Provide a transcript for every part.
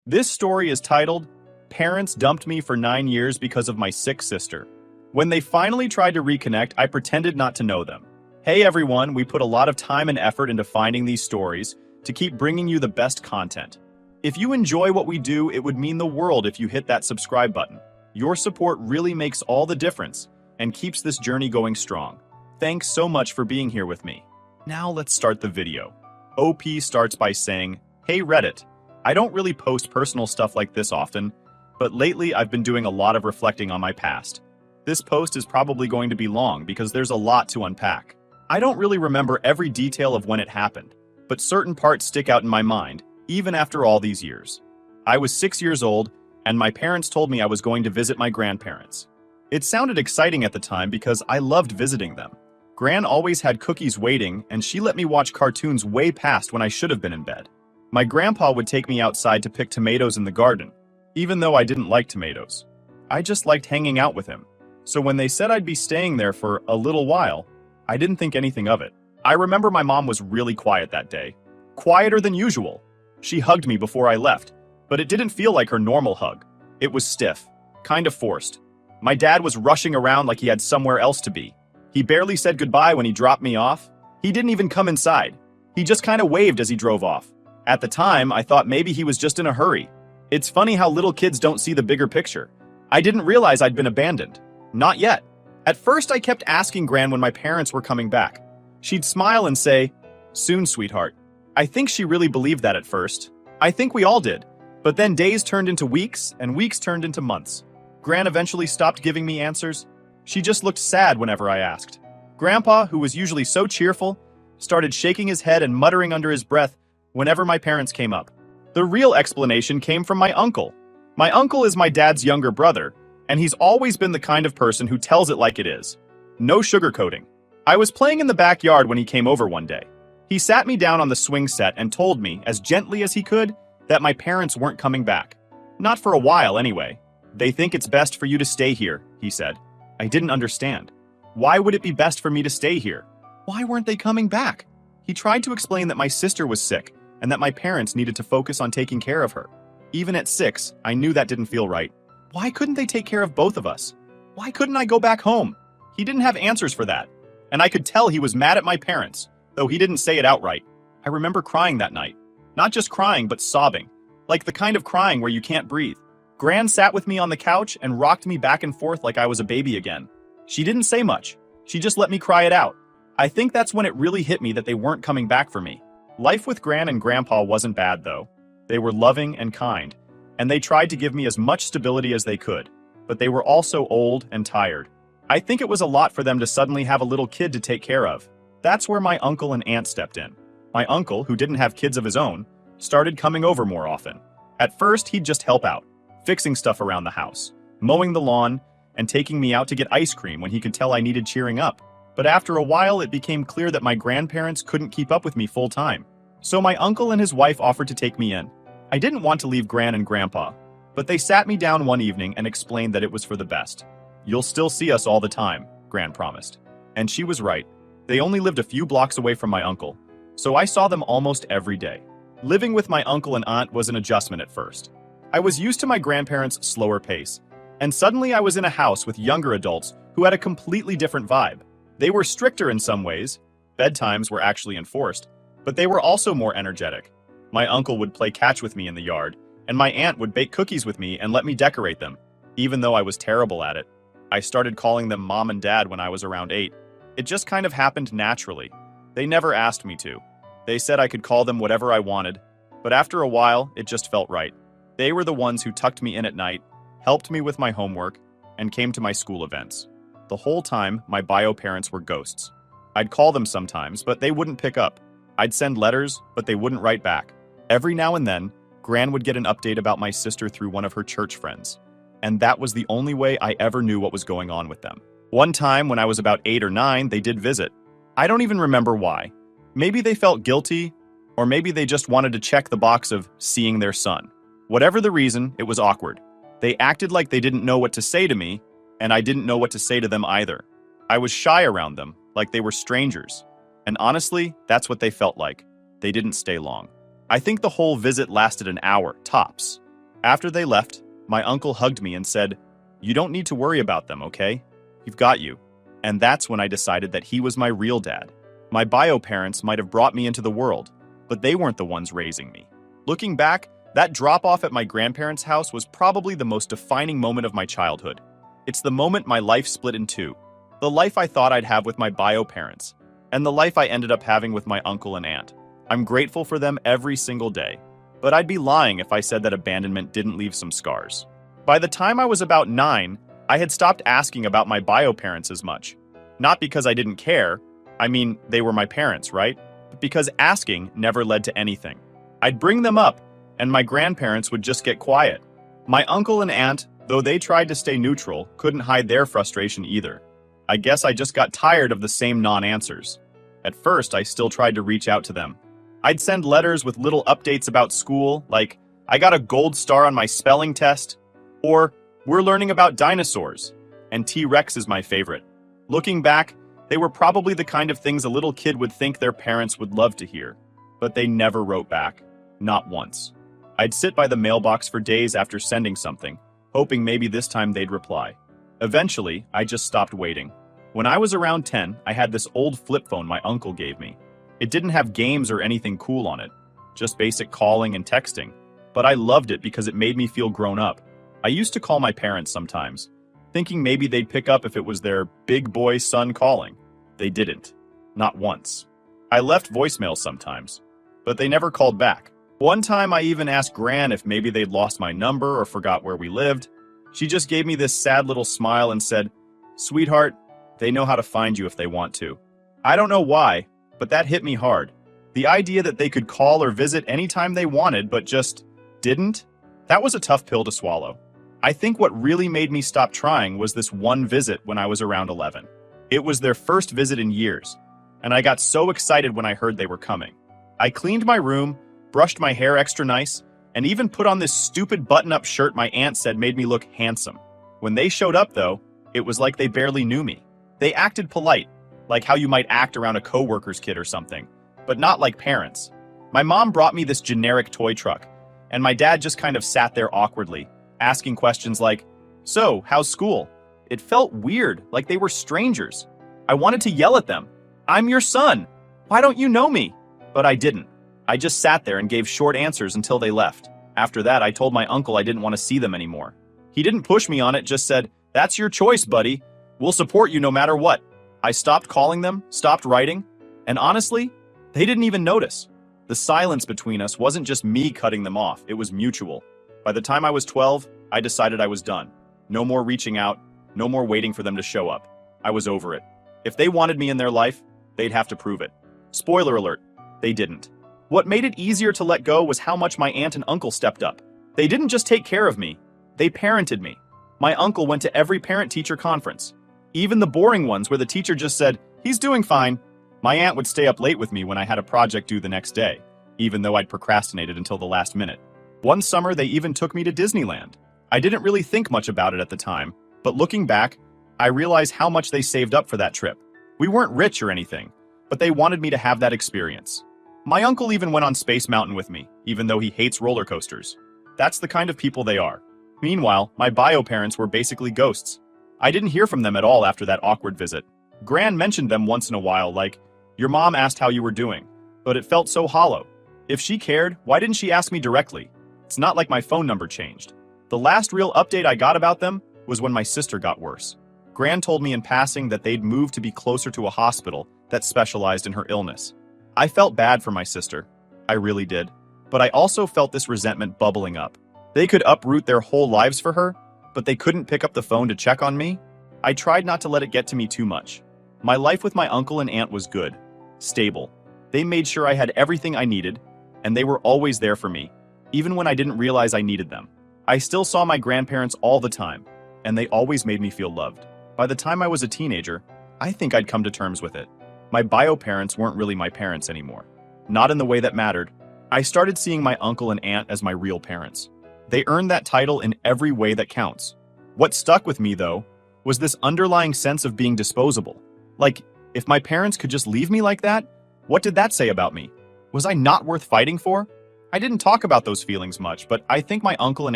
This story is titled, Parents Dumped Me for 9 Years Because of My Sick Sister. When they finally tried to reconnect, I pretended not to know them. Hey everyone, we put a lot of time and effort into finding these stories to keep bringing you the best content. If you enjoy what we do, it would mean the world if you hit that subscribe button. Your support really makes all the difference and keeps this journey going strong. Thanks so much for being here with me. Now let's start the video. OP starts by saying, Hey Reddit. I don't really post personal stuff like this often, but lately I've been doing a lot of reflecting on my past. This post is probably going to be long because there's a lot to unpack. I don't really remember every detail of when it happened, but certain parts stick out in my mind, even after all these years. I was 6 years old, and my parents told me I was going to visit my grandparents. It sounded exciting at the time because I loved visiting them. Gran always had cookies waiting, and she let me watch cartoons way past when I should have been in bed. My grandpa would take me outside to pick tomatoes in the garden, even though I didn't like tomatoes. I just liked hanging out with him. So when they said I'd be staying there for a little while, I didn't think anything of it. I remember my mom was really quiet that day. Quieter than usual. She hugged me before I left, but it didn't feel like her normal hug. It was stiff, kind of forced. My dad was rushing around like he had somewhere else to be. He barely said goodbye when he dropped me off. He didn't even come inside. He just kind of waved as he drove off. At the time, I thought maybe he was just in a hurry. It's funny how little kids don't see the bigger picture. I didn't realize I'd been abandoned. Not yet. At first, I kept asking Gran when my parents were coming back. She'd smile and say, Soon, sweetheart. I think she really believed that at first. I think we all did. But then days turned into weeks, and weeks turned into months. Gran eventually stopped giving me answers. She just looked sad whenever I asked. Grandpa, who was usually so cheerful, started shaking his head and muttering under his breath whenever my parents came up. The real explanation came from my uncle. My uncle is my dad's younger brother, and he's always been the kind of person who tells it like it is. No sugarcoating. I was playing in the backyard when he came over one day. He sat me down on the swing set and told me, as gently as he could, that my parents weren't coming back. Not for a while, anyway. They think it's best for you to stay here, he said. I didn't understand. Why would it be best for me to stay here? Why weren't they coming back? He tried to explain that my sister was sick, and that my parents needed to focus on taking care of her. Even at 6, I knew that didn't feel right. Why couldn't they take care of both of us? Why couldn't I go back home? He didn't have answers for that, and I could tell he was mad at my parents, though he didn't say it outright. I remember crying that night. Not just crying, but sobbing. Like the kind of crying where you can't breathe. Gran sat with me on the couch and rocked me back and forth like I was a baby again. She didn't say much. She just let me cry it out. I think that's when it really hit me that they weren't coming back for me. Life with Gran and Grandpa wasn't bad, though. They were loving and kind, and they tried to give me as much stability as they could, but they were also old and tired. I think it was a lot for them to suddenly have a little kid to take care of. That's where my uncle and aunt stepped in. My uncle, who didn't have kids of his own, started coming over more often. At first, he'd just help out, fixing stuff around the house, mowing the lawn, and taking me out to get ice cream when he could tell I needed cheering up. But after a while, it became clear that my grandparents couldn't keep up with me full time. So my uncle and his wife offered to take me in. I didn't want to leave Gran and Grandpa, but they sat me down one evening and explained that it was for the best. You'll still see us all the time, Gran promised. And she was right. They only lived a few blocks away from my uncle, so I saw them almost every day. Living with my uncle and aunt was an adjustment at first. I was used to my grandparents' slower pace, and suddenly I was in a house with younger adults who had a completely different vibe. They were stricter in some ways. Bedtimes were actually enforced, but they were also more energetic. My uncle would play catch with me in the yard, and my aunt would bake cookies with me and let me decorate them, even though I was terrible at it. I started calling them Mom and Dad when I was around 8. It just kind of happened naturally. They never asked me to. They said I could call them whatever I wanted, but after a while, it just felt right. They were the ones who tucked me in at night, helped me with my homework, and came to my school events. The whole time, my bio parents were ghosts. I'd call them sometimes, but they wouldn't pick up. I'd send letters, but they wouldn't write back. Every now and then, Gran would get an update about my sister through one of her church friends, and that was the only way I ever knew what was going on with them. One time, when I was about 8 or 9, they did visit. I don't even remember why. Maybe they felt guilty, or maybe they just wanted to check the box of seeing their son. Whatever the reason, it was awkward. They acted like they didn't know what to say to me, and I didn't know what to say to them either. I was shy around them, like they were strangers. And honestly, that's what they felt like. They didn't stay long. I think the whole visit lasted an hour, tops. After they left, my uncle hugged me and said, "You don't need to worry about them, okay? You've got you." And that's when I decided that he was my real dad. My bio parents might have brought me into the world, but they weren't the ones raising me. Looking back, that drop-off at my grandparents' house was probably the most defining moment of my childhood. It's the moment my life split in two. The life I thought I'd have with my bio parents, and the life I ended up having with my uncle and aunt. I'm grateful for them every single day, but I'd be lying if I said that abandonment didn't leave some scars. By the time I was about 9, I had stopped asking about my bio parents as much. Not because I didn't care, I mean, they were my parents, right? But because asking never led to anything. I'd bring them up, and my grandparents would just get quiet. My uncle and aunt, though they tried to stay neutral, couldn't hide their frustration either. I guess I just got tired of the same non-answers. At first, I still tried to reach out to them. I'd send letters with little updates about school, like, "I got a gold star on my spelling test," or, "We're learning about dinosaurs," and T-Rex is my favorite. Looking back, they were probably the kind of things a little kid would think their parents would love to hear. But they never wrote back. Not once. I'd sit by the mailbox for days after sending something, hoping maybe this time they'd reply. Eventually, I just stopped waiting. When I was around 10, I had this old flip phone my uncle gave me. It didn't have games or anything cool on it, just basic calling and texting. But I loved it because it made me feel grown up. I used to call my parents sometimes, thinking maybe they'd pick up if it was their big boy son calling. They didn't. Not once. I left voicemails sometimes, but they never called back. One time I even asked Gran if maybe they'd lost my number or forgot where we lived. She just gave me this sad little smile and said, "Sweetheart, they know how to find you if they want to." I don't know why, but that hit me hard. The idea that they could call or visit anytime they wanted but just didn't? That was a tough pill to swallow. I think what really made me stop trying was this one visit when I was around 11. It was their first visit in years, and I got so excited when I heard they were coming. I cleaned my room, brushed my hair extra nice, and even put on this stupid button-up shirt my aunt said made me look handsome. When they showed up, though, it was like they barely knew me. They acted polite, like how you might act around a coworker's kid or something, but not like parents. My mom brought me this generic toy truck, and my dad just kind of sat there awkwardly, asking questions like, "So, how's school?" It felt weird, like they were strangers. I wanted to yell at them. "I'm your son. Why don't you know me?" But I didn't. I just sat there and gave short answers until they left. After that, I told my uncle I didn't want to see them anymore. He didn't push me on it, just said, "That's your choice, buddy. We'll support you no matter what." I stopped calling them, stopped writing, and honestly, they didn't even notice. The silence between us wasn't just me cutting them off, it was mutual. By the time I was 12, I decided I was done. No more reaching out, no more waiting for them to show up. I was over it. If they wanted me in their life, they'd have to prove it. Spoiler alert, they didn't. What made it easier to let go was how much my aunt and uncle stepped up. They didn't just take care of me, they parented me. My uncle went to every parent-teacher conference, even the boring ones where the teacher just said, "He's doing fine." My aunt would stay up late with me when I had a project due the next day, even though I'd procrastinated until the last minute. One summer, they even took me to Disneyland. I didn't really think much about it at the time, but looking back, I realized how much they saved up for that trip. We weren't rich or anything, but they wanted me to have that experience. My uncle even went on Space Mountain with me, even though he hates roller coasters. That's the kind of people they are. Meanwhile, my bio parents were basically ghosts. I didn't hear from them at all after that awkward visit. Gran mentioned them once in a while, like, "Your mom asked how you were doing," but it felt so hollow. If she cared, why didn't she ask me directly? It's not like my phone number changed. The last real update I got about them was when my sister got worse. Gran told me in passing that they'd moved to be closer to a hospital that specialized in her illness. I felt bad for my sister. I really did. But I also felt this resentment bubbling up. They could uproot their whole lives for her, but they couldn't pick up the phone to check on me? I tried not to let it get to me too much. My life with my uncle and aunt was good, stable. They made sure I had everything I needed, and they were always there for me, even when I didn't realize I needed them. I still saw my grandparents all the time, and they always made me feel loved. By the time I was a teenager, I think I'd come to terms with it. My bio parents weren't really my parents anymore. Not in the way that mattered. I started seeing my uncle and aunt as my real parents. They earned that title in every way that counts. What stuck with me, though, was this underlying sense of being disposable. Like, if my parents could just leave me like that, what did that say about me? Was I not worth fighting for? I didn't talk about those feelings much, but I think my uncle and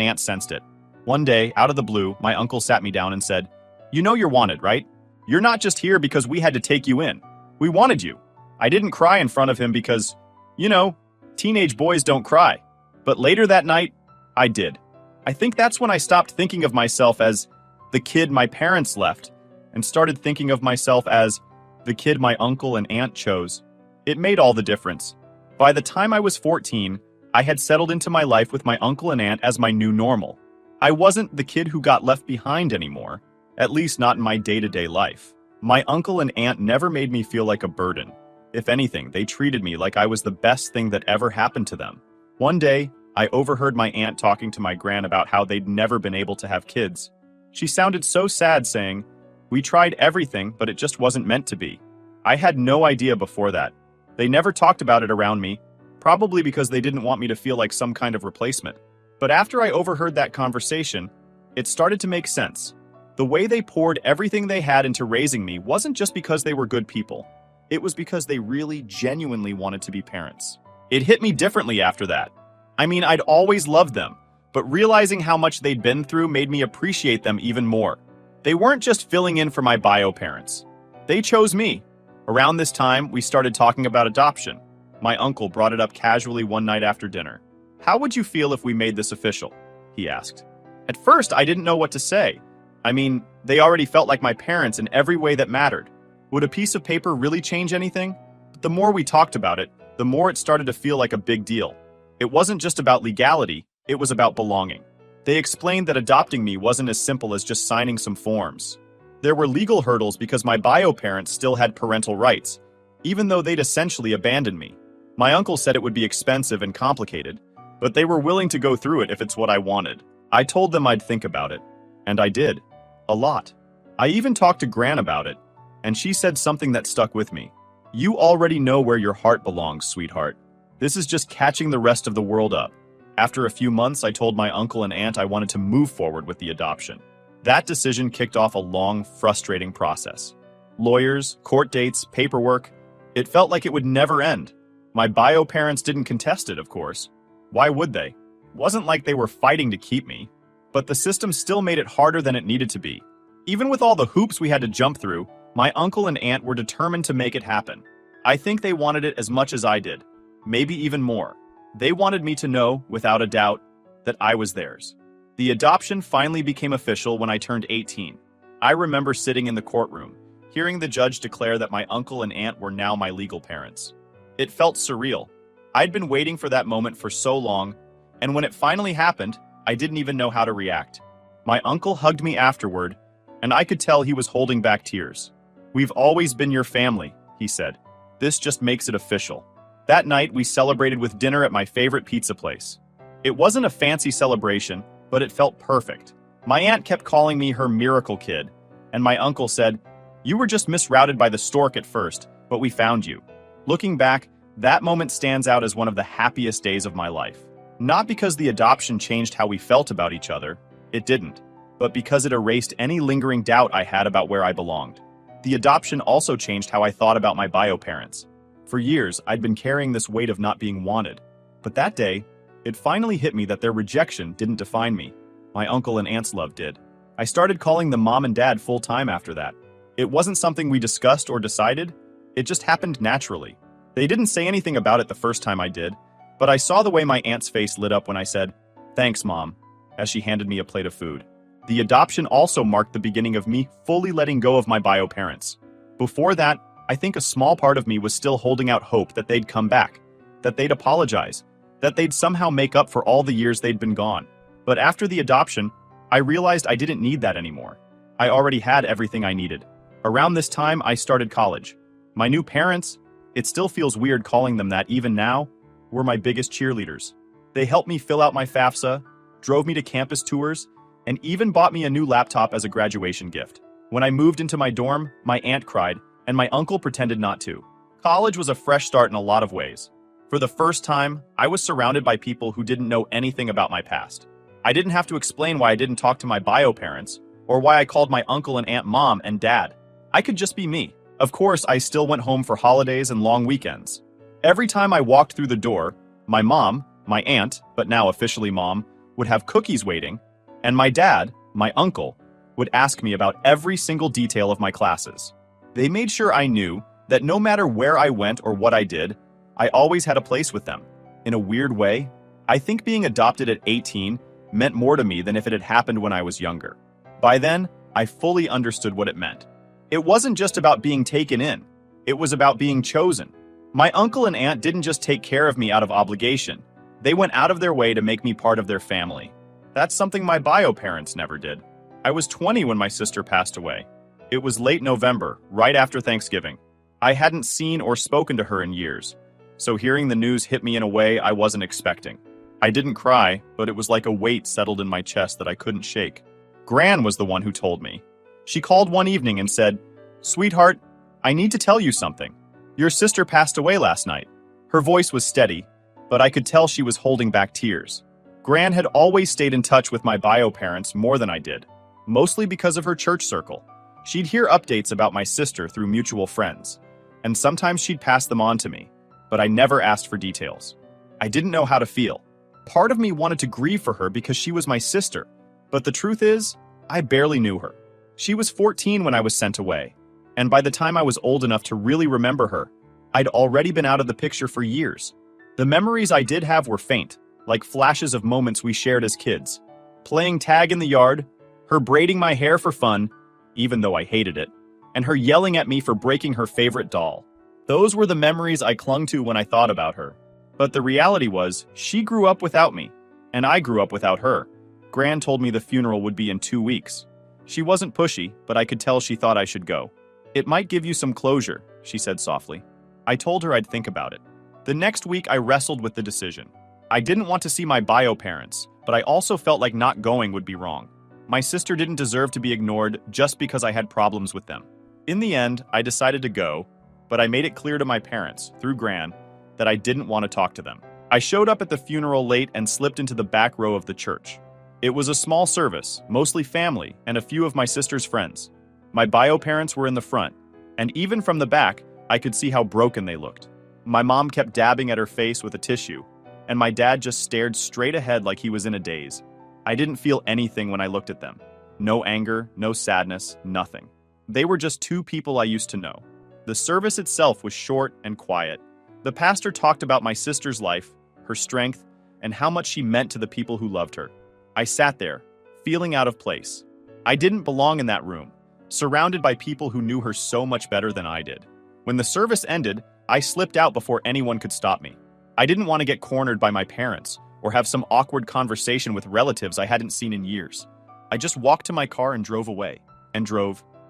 aunt sensed it. One day, out of the blue, my uncle sat me down and said, "You know you're wanted, right? You're not just here because we had to take you in. We wanted you." I didn't cry in front of him because, you know, teenage boys don't cry. But later that night, I did. I think that's when I stopped thinking of myself as the kid my parents left and started thinking of myself as the kid my uncle and aunt chose. It made all the difference. By the time I was 14, I had settled into my life with my uncle and aunt as my new normal. I wasn't the kid who got left behind anymore, at least not in my day-to-day life. My uncle and aunt never made me feel like a burden. If anything, they treated me like I was the best thing that ever happened to them. One day, I overheard my aunt talking to my gran about how they'd never been able to have kids. She sounded so sad, saying, "We tried everything, but it just wasn't meant to be." I had no idea before that. They never talked about it around me, probably because they didn't want me to feel like some kind of replacement. But after I overheard that conversation, it started to make sense. The way they poured everything they had into raising me wasn't just because they were good people. It was because they really genuinely wanted to be parents. It hit me differently after that. I mean, I'd always loved them, but realizing how much they'd been through made me appreciate them even more. They weren't just filling in for my bio parents. They chose me. Around this time, we started talking about adoption. My uncle brought it up casually one night after dinner. "How would you feel if we made this official?" he asked. At first, I didn't know what to say. I mean, they already felt like my parents in every way that mattered. Would a piece of paper really change anything? But the more we talked about it, the more it started to feel like a big deal. It wasn't just about legality, it was about belonging. They explained that adopting me wasn't as simple as just signing some forms. There were legal hurdles because my bio parents still had parental rights, even though they'd essentially abandoned me. My uncle said it would be expensive and complicated, but they were willing to go through it if it's what I wanted. I told them I'd think about it, and I did. A lot. I even talked to Gran about it, and she said something that stuck with me. "You already know where your heart belongs, sweetheart. This is just catching the rest of the world up." After a few months, I told my uncle and aunt I wanted to move forward with the adoption. That decision kicked off a long, frustrating process. Lawyers, court dates, paperwork. It felt like it would never end. My bio parents didn't contest it, of course. Why would they? It wasn't like they were fighting to keep me. But the system still made it harder than it needed to be. Even with all the hoops we had to jump through, my uncle and aunt were determined to make it happen. I think they wanted it as much as I did, maybe even more. They wanted me to know, without a doubt, that I was theirs. The adoption finally became official when I turned 18. I remember sitting in the courtroom, hearing the judge declare that my uncle and aunt were now my legal parents. It felt surreal. I'd been waiting for that moment for so long, and when it finally happened, I didn't even know how to react. My uncle hugged me afterward, and I could tell he was holding back tears. "We've always been your family," he said. "This just makes it official." That night, we celebrated with dinner at my favorite pizza place. It wasn't a fancy celebration, but it felt perfect. My aunt kept calling me her miracle kid, and my uncle said, "You were just misrouted by the stork at first, but we found you." Looking back, that moment stands out as one of the happiest days of my life. Not because the adoption changed how we felt about each other, it didn't, but because it erased any lingering doubt I had about where I belonged. The adoption also changed how I thought about my bio parents. For years, I'd been carrying this weight of not being wanted. But that day, it finally hit me that their rejection didn't define me. My uncle and aunt's love did. I started calling them mom and dad full time after that. It wasn't something we discussed or decided, it just happened naturally. They didn't say anything about it the first time I did, but I saw the way my aunt's face lit up when I said, "Thanks, Mom," as she handed me a plate of food. The adoption also marked the beginning of me fully letting go of my bio parents. Before that, I think a small part of me was still holding out hope that they'd come back, that they'd apologize, that they'd somehow make up for all the years they'd been gone. But after the adoption, I realized I didn't need that anymore. I already had everything I needed. Around this time, I started college. My new parents, it still feels weird calling them that even now, were my biggest cheerleaders. They helped me fill out my FAFSA, drove me to campus tours, and even bought me a new laptop as a graduation gift. When I moved into my dorm, my aunt cried, and my uncle pretended not to. College was a fresh start in a lot of ways. For the first time, I was surrounded by people who didn't know anything about my past. I didn't have to explain why I didn't talk to my bio parents, or why I called my uncle and aunt mom and dad. I could just be me. Of course, I still went home for holidays and long weekends. Every time I walked through the door, my mom, my aunt, but now officially mom, would have cookies waiting, and my dad, my uncle, would ask me about every single detail of my classes. They made sure I knew that no matter where I went or what I did, I always had a place with them. In a weird way, I think being adopted at 18 meant more to me than if it had happened when I was younger. By then, I fully understood what it meant. It wasn't just about being taken in, it was about being chosen. My uncle and aunt didn't just take care of me out of obligation, they went out of their way to make me part of their family. That's something my bio parents never did. I was 20 when my sister passed away. It was late November, right after Thanksgiving. I hadn't seen or spoken to her in years, so hearing the news hit me in a way I wasn't expecting. I didn't cry, but it was like a weight settled in my chest that I couldn't shake. Gran was the one who told me. She called one evening and said, "Sweetheart, I need to tell you something. Your sister passed away last night." Her voice was steady, but I could tell she was holding back tears. Gran had always stayed in touch with my bio parents more than I did, mostly because of her church circle. She'd hear updates about my sister through mutual friends, and sometimes she'd pass them on to me, but I never asked for details. I didn't know how to feel. Part of me wanted to grieve for her because she was my sister, but the truth is, I barely knew her. She was 14 when I was sent away, and by the time I was old enough to really remember her, I'd already been out of the picture for years. The memories I did have were faint, like flashes of moments we shared as kids. Playing tag in the yard, her braiding my hair for fun, even though I hated it, and her yelling at me for breaking her favorite doll. Those were the memories I clung to when I thought about her. But the reality was, she grew up without me, and I grew up without her. Gran told me the funeral would be in 2 weeks. She wasn't pushy, but I could tell she thought I should go. "It might give you some closure," she said softly. I told her I'd think about it. The next week, I wrestled with the decision. I didn't want to see my bio parents, but I also felt like not going would be wrong. My sister didn't deserve to be ignored just because I had problems with them. In the end, I decided to go, but I made it clear to my parents, through Gran, that I didn't want to talk to them. I showed up at the funeral late and slipped into the back row of the church. It was a small service, mostly family, and a few of my sister's friends. My bio parents were in the front, and even from the back, I could see how broken they looked. My mom kept dabbing at her face with a tissue, and my dad just stared straight ahead like he was in a daze. I didn't feel anything when I looked at them. No anger, no sadness, nothing. They were just two people I used to know. The service itself was short and quiet. The pastor talked about my sister's life, her strength, and how much she meant to the people who loved her. I sat there, feeling out of place. I didn't belong in that room, surrounded by people who knew her so much better than I did. When the service ended, I slipped out before anyone could stop me. I didn't want to get cornered by my parents or have some awkward conversation with relatives I hadn't seen in years. I just walked to my car and drove away.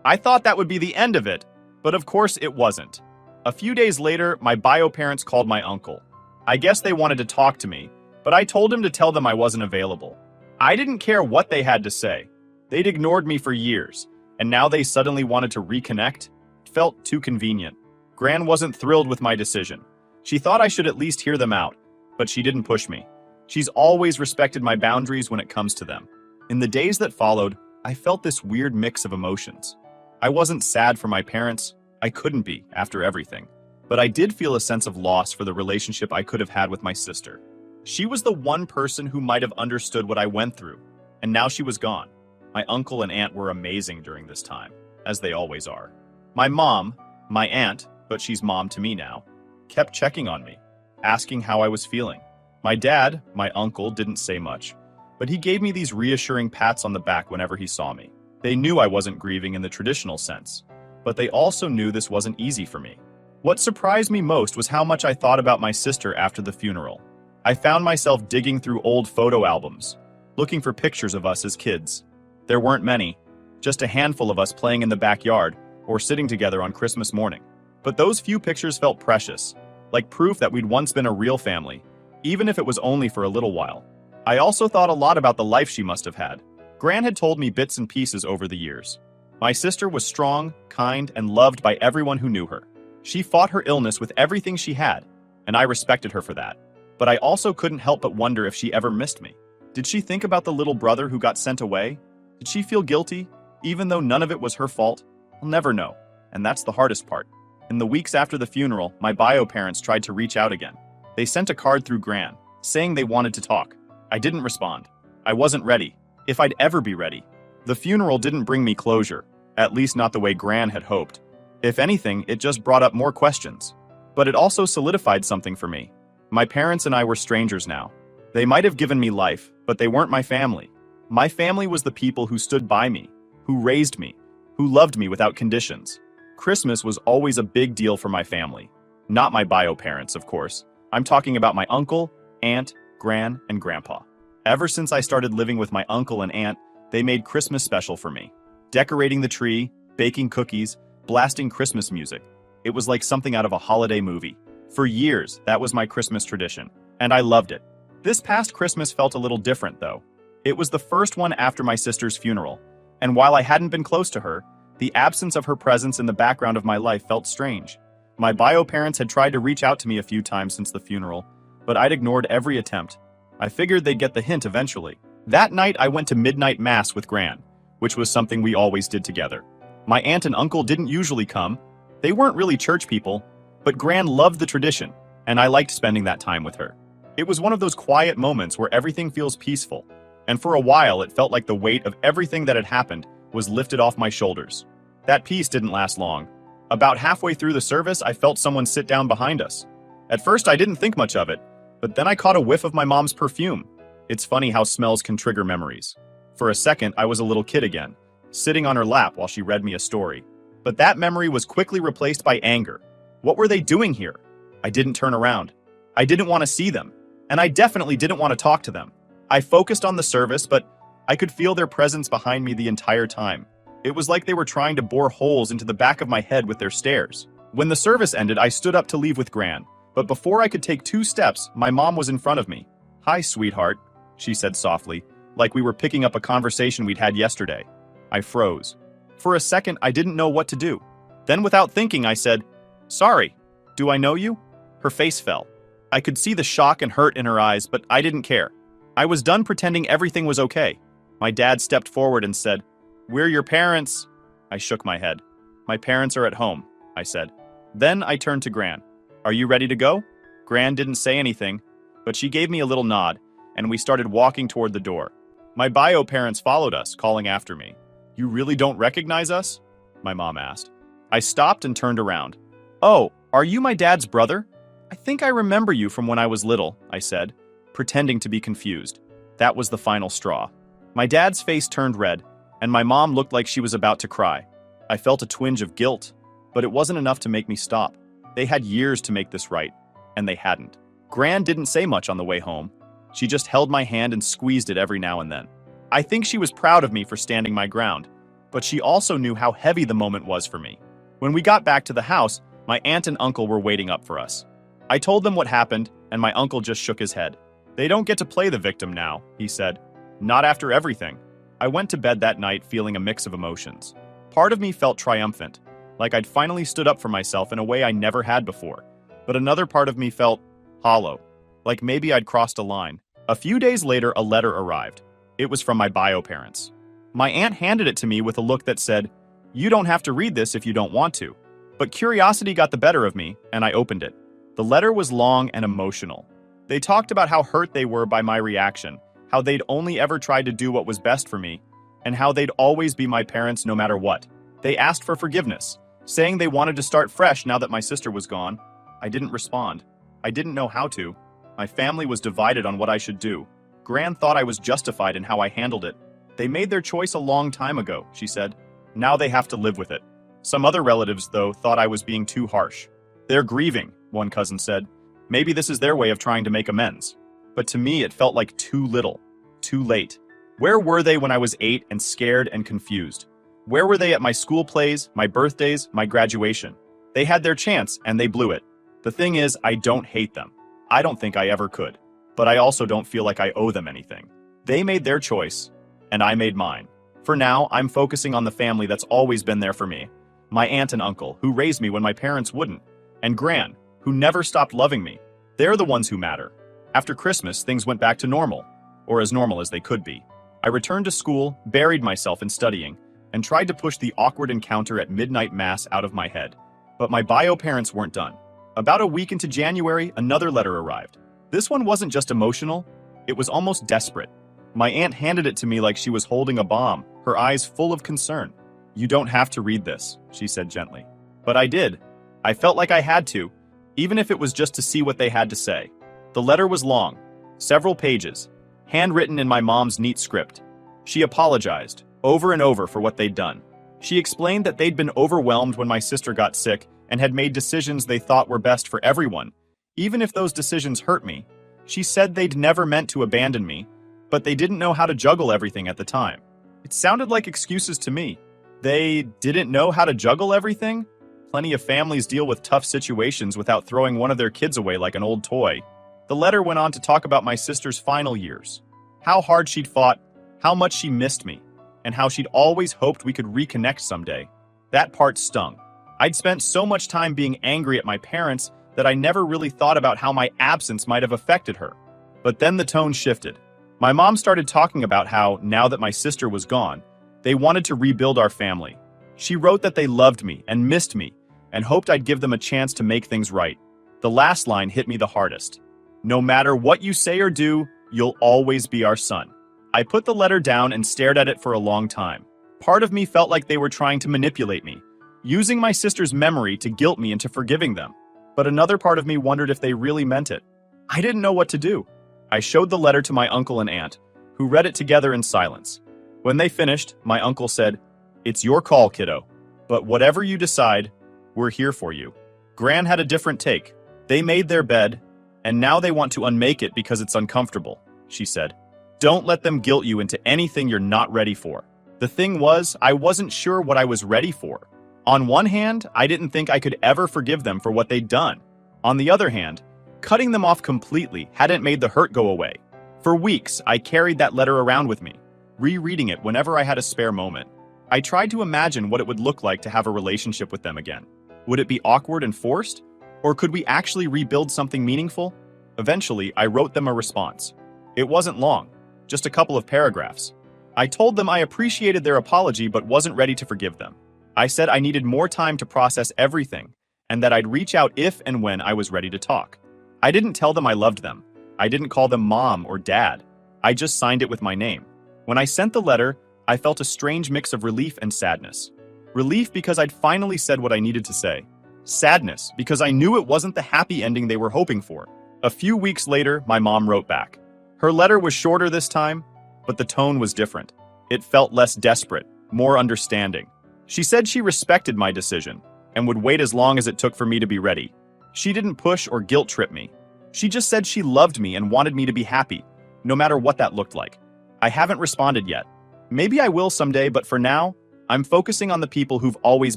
I thought that would be the end of it, but of course it wasn't. A few days later, my bio parents called my uncle. I guess they wanted to talk to me, but I told him to tell them I wasn't available. I didn't care what they had to say. They'd ignored me for years, and now they suddenly wanted to reconnect? It felt too convenient. Gran wasn't thrilled with my decision. She thought I should at least hear them out, but she didn't push me. She's always respected my boundaries when it comes to them. In the days that followed, I felt this weird mix of emotions. I wasn't sad for my parents. I couldn't be, after everything. But I did feel a sense of loss for the relationship I could have had with my sister. She was the one person who might have understood what I went through, and now she was gone. My uncle and aunt were amazing during this time, as they always are. My mom, my aunt, but she's mom to me now, kept checking on me, asking how I was feeling. My dad, my uncle, didn't say much, but he gave me these reassuring pats on the back whenever he saw me. They knew I wasn't grieving in the traditional sense, but they also knew this wasn't easy for me. What surprised me most was how much I thought about my sister after the funeral. I found myself digging through old photo albums, looking for pictures of us as kids. There weren't many, just a handful of us playing in the backyard or sitting together on Christmas morning. But those few pictures felt precious, like proof that we'd once been a real family, even if it was only for a little while. I also thought a lot about the life she must have had. Gran had told me bits and pieces over the years. My sister was strong, kind, and loved by everyone who knew her. She fought her illness with everything she had, and I respected her for that. But I also couldn't help but wonder if she ever missed me. Did she think about the little brother who got sent away? Did she feel guilty, even though none of it was her fault? I'll never know, and that's the hardest part. In the weeks after the funeral, my bio parents tried to reach out again. They sent a card through Gran, saying they wanted to talk. I didn't respond. I wasn't ready, if I'd ever be ready. The funeral didn't bring me closure, at least not the way Gran had hoped. If anything, it just brought up more questions. But it also solidified something for me. My parents and I were strangers now. They might have given me life, but they weren't my family. My family was the people who stood by me, who raised me, who loved me without conditions. Christmas was always a big deal for my family. Not my bio parents, of course. I'm talking about my uncle, aunt, gran, and grandpa. Ever since I started living with my uncle and aunt, they made Christmas special for me. Decorating the tree, baking cookies, blasting Christmas music. It was like something out of a holiday movie. For years, that was my Christmas tradition, and I loved it. This past Christmas felt a little different, though. It was the first one after my sister's funeral, and while I hadn't been close to her, the absence of her presence in the background of my life felt strange. My bio parents had tried to reach out to me a few times since the funeral, but I'd ignored every attempt. I figured they'd get the hint eventually. That night, I went to midnight mass with Gran, which was something we always did together. My aunt and uncle didn't usually come. They weren't really church people, but Gran loved the tradition, and I liked spending that time with her. It was one of those quiet moments where everything feels peaceful, and for a while it felt like the weight of everything that had happened was lifted off my shoulders. That peace didn't last long. About halfway through the service, I felt someone sit down behind us. At first, I didn't think much of it, but then I caught a whiff of my mom's perfume. It's funny how smells can trigger memories. For a second, I was a little kid again, sitting on her lap while she read me a story. But that memory was quickly replaced by anger. What were they doing here? I didn't turn around. I didn't want to see them, and I definitely didn't want to talk to them. I focused on the service, but I could feel their presence behind me the entire time. It was like they were trying to bore holes into the back of my head with their stares. When the service ended, I stood up to leave with Gran, but before I could take 2 steps, my mom was in front of me. "Hi, sweetheart," she said softly, like we were picking up a conversation we'd had yesterday. I froze. For a second, I didn't know what to do. Then without thinking, I said, "Sorry, do I know you?" Her face fell. I could see the shock and hurt in her eyes, but I didn't care. I was done pretending everything was okay. My dad stepped forward and said, "We're your parents." I shook my head. "My parents are at home," I said. Then I turned to Gran. "Are you ready to go?" Gran didn't say anything, but she gave me a little nod, and we started walking toward the door. My bio parents followed us, calling after me. "You really don't recognize us?" my mom asked. I stopped and turned around. "Oh, are you my dad's brother?" "I think I remember you from when I was little," I said, pretending to be confused. That was the final straw. My dad's face turned red, and my mom looked like she was about to cry. I felt a twinge of guilt, but it wasn't enough to make me stop. They had years to make this right, and they hadn't. Gran didn't say much on the way home. She just held my hand and squeezed it every now and then. I think she was proud of me for standing my ground, but she also knew how heavy the moment was for me. When we got back to the house, my aunt and uncle were waiting up for us. I told them what happened, and my uncle just shook his head. "They don't get to play the victim now," he said. "Not after everything." I went to bed that night feeling a mix of emotions. Part of me felt triumphant, like I'd finally stood up for myself in a way I never had before. But another part of me felt hollow, like maybe I'd crossed a line. A few days later, a letter arrived. It was from my bio parents. My aunt handed it to me with a look that said, "You don't have to read this if you don't want to." But curiosity got the better of me, and I opened it. The letter was long and emotional. They talked about how hurt they were by my reaction, how they'd only ever tried to do what was best for me, and how they'd always be my parents no matter what. They asked for forgiveness, saying they wanted to start fresh now that my sister was gone. I didn't respond. I didn't know how to. My family was divided on what I should do. Gran thought I was justified in how I handled it. "They made their choice a long time ago," she said. "Now they have to live with it." Some other relatives, though, thought I was being too harsh. "They're grieving," one cousin said. "Maybe this is their way of trying to make amends." But to me, it felt like too little, too late. Where were they when I was 8 and scared and confused? Where were they at my school plays, my birthdays, my graduation? They had their chance, and they blew it. The thing is, I don't hate them. I don't think I ever could. But I also don't feel like I owe them anything. They made their choice, and I made mine. For now, I'm focusing on the family that's always been there for me. My aunt and uncle, who raised me when my parents wouldn't. And Gran, who never stopped loving me. They're the ones who matter. After Christmas, things went back to normal, or as normal as they could be. I returned to school, buried myself in studying, and tried to push the awkward encounter at midnight mass out of my head. But my bio parents weren't done. About a week into January, another letter arrived. This one wasn't just emotional, it was almost desperate. My aunt handed it to me like she was holding a bomb, her eyes full of concern. "You don't have to read this," she said gently. But I did. I felt like I had to, even if it was just to see what they had to say. The letter was long, several pages, handwritten in my mom's neat script. She apologized, over and over, for what they'd done. She explained that they'd been overwhelmed when my sister got sick and had made decisions they thought were best for everyone, even if those decisions hurt me. She said they'd never meant to abandon me, but they didn't know how to juggle everything at the time. It sounded like excuses to me. They didn't know how to juggle everything? Plenty of families deal with tough situations without throwing one of their kids away like an old toy. The letter went on to talk about my sister's final years, how hard she'd fought, how much she missed me, and how she'd always hoped we could reconnect someday. That part stung. I'd spent so much time being angry at my parents that I never really thought about how my absence might have affected her. But then the tone shifted. My mom started talking about how, now that my sister was gone, they wanted to rebuild our family. She wrote that they loved me and missed me and hoped I'd give them a chance to make things right. The last line hit me the hardest. "No matter what you say or do, you'll always be our son." I put the letter down and stared at it for a long time. Part of me felt like they were trying to manipulate me, using my sister's memory to guilt me into forgiving them. But another part of me wondered if they really meant it. I didn't know what to do. I showed the letter to my uncle and aunt, who read it together in silence. When they finished, my uncle said, "It's your call, kiddo. But whatever you decide, we're here for you." Gran had a different take. "They made their bed, and now they want to unmake it because it's uncomfortable," she said. "Don't let them guilt you into anything you're not ready for." The thing was, I wasn't sure what I was ready for. On one hand, I didn't think I could ever forgive them for what they'd done. On the other hand, cutting them off completely hadn't made the hurt go away. For weeks, I carried that letter around with me, rereading it whenever I had a spare moment. I tried to imagine what it would look like to have a relationship with them again. Would it be awkward and forced? Or could we actually rebuild something meaningful? Eventually, I wrote them a response. It wasn't long, just a couple of paragraphs. I told them I appreciated their apology but wasn't ready to forgive them. I said I needed more time to process everything, and that I'd reach out if and when I was ready to talk. I didn't tell them I loved them. I didn't call them mom or dad. I just signed it with my name. When I sent the letter, I felt a strange mix of relief and sadness. Relief because I'd finally said what I needed to say. Sadness because I knew it wasn't the happy ending they were hoping for. A few weeks later, my mom wrote back. Her letter was shorter this time, but the tone was different. It felt less desperate, more understanding. She said she respected my decision and would wait as long as it took for me to be ready. She didn't push or guilt trip me. She just said she loved me and wanted me to be happy, no matter what that looked like. I haven't responded yet. Maybe I will someday, but for now, I'm focusing on the people who've always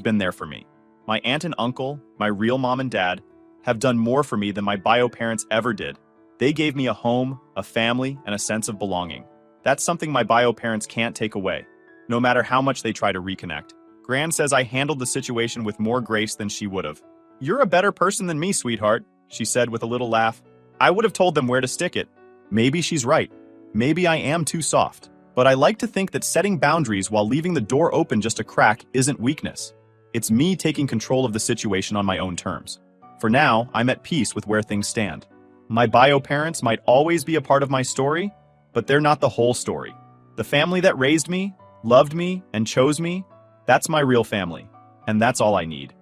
been there for me. My aunt and uncle, my real mom and dad, have done more for me than my bio parents ever did. They gave me a home, a family, and a sense of belonging. That's something my bio parents can't take away, no matter how much they try to reconnect. Gran says I handled the situation with more grace than she would have. "You're a better person than me, sweetheart," she said with a little laugh. I would have told them where to stick it. Maybe she's right. Maybe I am too soft. But I like to think that setting boundaries while leaving the door open just a crack isn't weakness. It's me taking control of the situation on my own terms. For now, I'm at peace with where things stand. My bio parents might always be a part of my story, but they're not the whole story. The family that raised me, loved me, and chose me, that's my real family. And that's all I need.